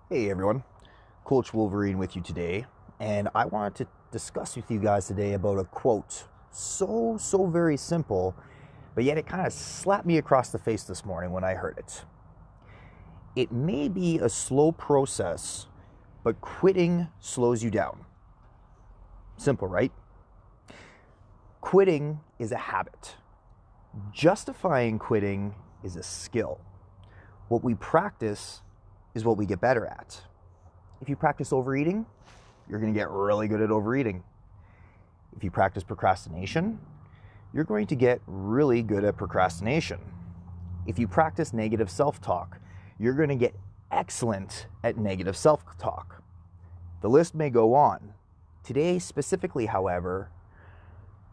Hey everyone, Coach Wolverine with you today, and I wanted to discuss with you guys today about a quote. So very simple, but yet it kind of slapped me across the face this morning when I heard it. It may be a slow process, but quitting slows you down. Simple, right? Quitting is a habit. Justifying quitting is a skill. What we practice is what we get better at. If you practice overeating, you're going to get really good at overeating. If you practice procrastination, you're going to get really good at procrastination. If you practice negative self-talk, you're going to get excellent at negative self-talk. The list may go on. Today, specifically, however,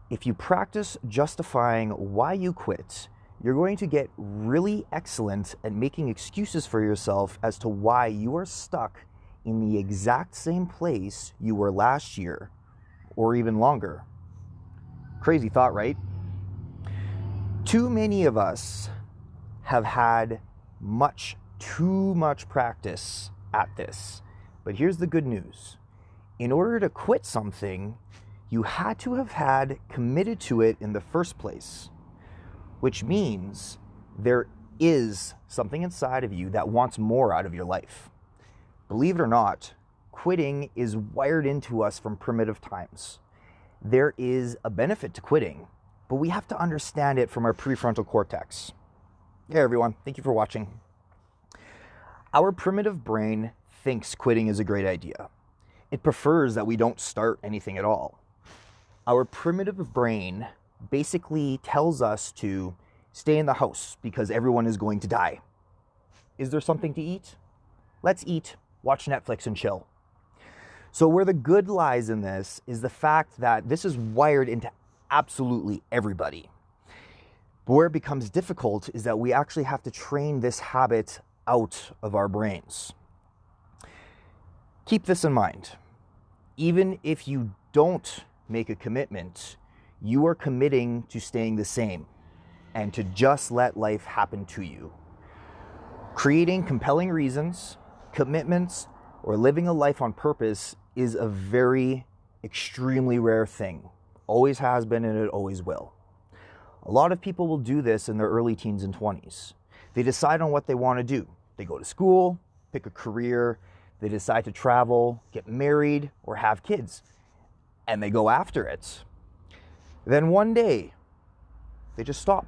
if you practice justifying why you quit, you're going to get really excellent at making excuses for yourself as to why you are stuck in the exact same place you were last year, or even longer. Crazy thought, right? Too many of us have had too much practice at this. But here's the good news. In order to quit something, you had to have had committed to it in the first place. Which means there is something inside of you that wants more out of your life. Believe it or not, quitting is wired into us from primitive times. There is a benefit to quitting, but we have to understand it from our prefrontal cortex. Hey everyone, thank you for watching. Our primitive brain thinks quitting is a great idea. It prefers that we don't start anything at all. Our primitive brain basically tells us to stay in the house because everyone is going to die. Is there something to eat? Let's eat, watch Netflix, and chill. So where the good lies in this is the fact that this is wired into absolutely everybody. But where it becomes difficult is that we actually have to train this habit out of our brains. Keep this in mind. Even if you don't make a commitment, you are committing to staying the same and to just let life happen to you. Creating compelling reasons, commitments, or living a life on purpose is a very extremely rare thing. Always has been and it always will. A lot of people will do this in their early teens and 20s. They decide on what they want to do. They go to school, pick a career, they decide to travel, get married, or have kids, and they go after it. Then one day, they just stop.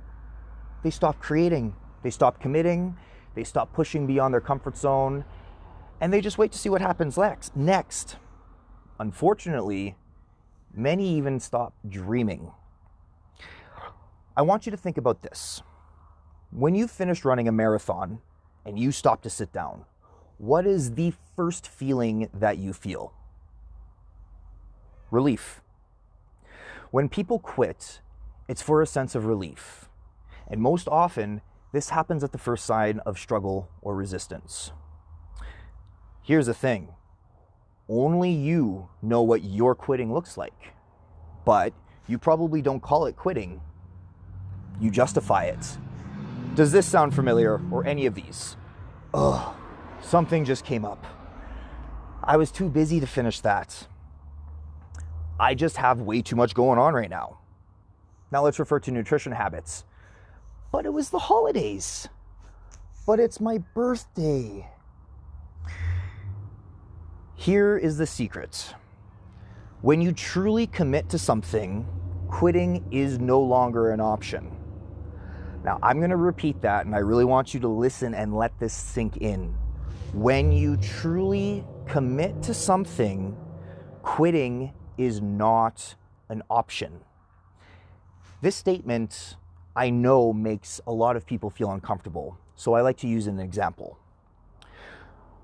They stop creating. They stop committing. They stop pushing beyond their comfort zone. And they just wait to see what happens next. Unfortunately, many even stop dreaming. I want you to think about this. When you've finished running a marathon and you stop to sit down, what is the first feeling that you feel? Relief. When people quit, it's for a sense of relief. And most often, this happens at the first sign of struggle or resistance. Here's the thing. Only you know what your quitting looks like. But you probably don't call it quitting. You justify it. Does this sound familiar, or any of these? Ugh, something just came up. I was too busy to finish that. I just have way too much going on right now. Now let's refer to nutrition habits. But it was the holidays. But it's my birthday. Here is the secret. When you truly commit to something, quitting is no longer an option. Now I'm going to repeat that, and I really want you to listen and let this sink in. When you truly commit to something, quitting is not an option. This statement, I know, makes a lot of people feel uncomfortable, so I like to use an example.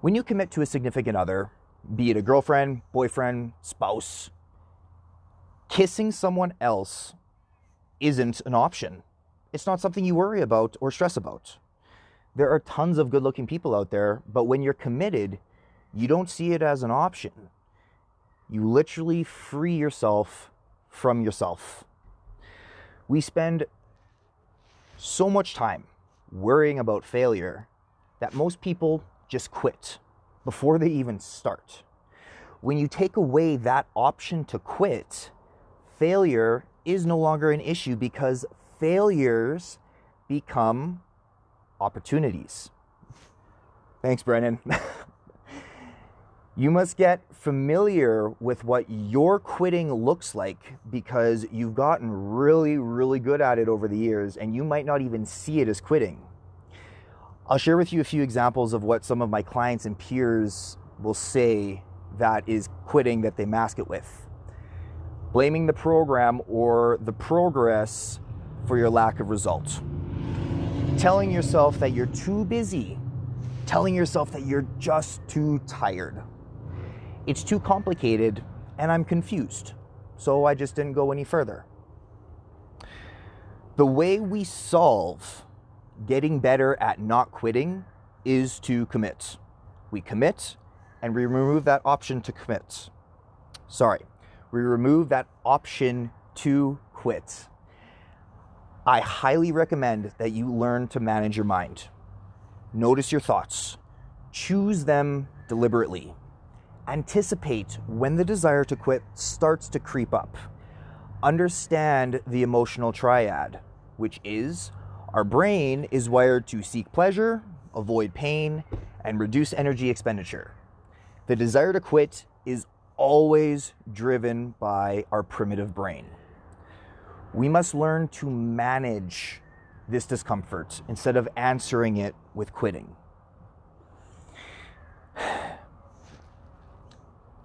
When you commit to a significant other, be it a girlfriend, boyfriend, spouse, kissing someone else isn't an option. It's not something you worry about or stress about. There are tons of good-looking people out there, but when you're committed, you don't see it as an option. You literally free yourself from yourself. We spend so much time worrying about failure that most people just quit. before they even start. When you take away that option to quit, failure is no longer an issue because failures become opportunities. Thanks, Brennan. You must get familiar with what your quitting looks like because you've gotten really, really good at it over the years and you might not even see it as quitting. I'll share with you a few examples of what some of my clients and peers will say that is quitting that they mask it with. Blaming the program or the progress for your lack of result. Telling yourself that you're too busy. Telling yourself that you're just too tired. It's too complicated and I'm confused, so I just didn't go any further. The way we solve getting better at not quitting is to commit. We commit and we remove that option to quit. We remove that option to quit. I highly recommend that you learn to manage your mind. Notice your thoughts. Choose them deliberately. Anticipate when the desire to quit starts to creep up. Understand the emotional triad, which is our brain is wired to seek pleasure, avoid pain, and reduce energy expenditure. The desire to quit is always driven by our primitive brain. We must learn to manage this discomfort instead of answering it with quitting.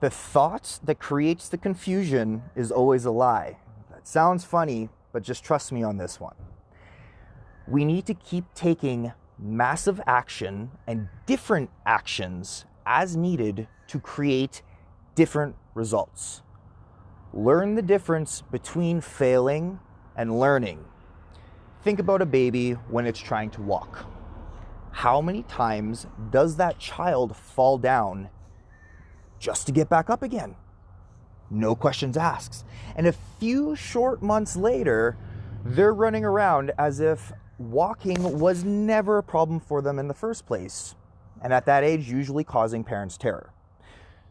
The thought that creates the confusion is always a lie. That sounds funny, but just trust me on this one. We need to keep taking massive action and different actions as needed to create different results. Learn the difference between failing and learning. Think about a baby when it's trying to walk. How many times does that child fall down just to get back up again? No questions asked. And a few short months later, they're running around as if walking was never a problem for them in the first place. And at that age, usually causing parents terror.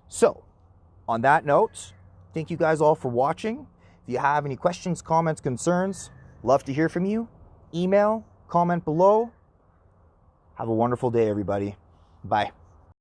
So, on that note, thank you guys all for watching. If you have any questions, comments, concerns, love to hear from you. Email, comment below. Have a wonderful day, everybody. Bye.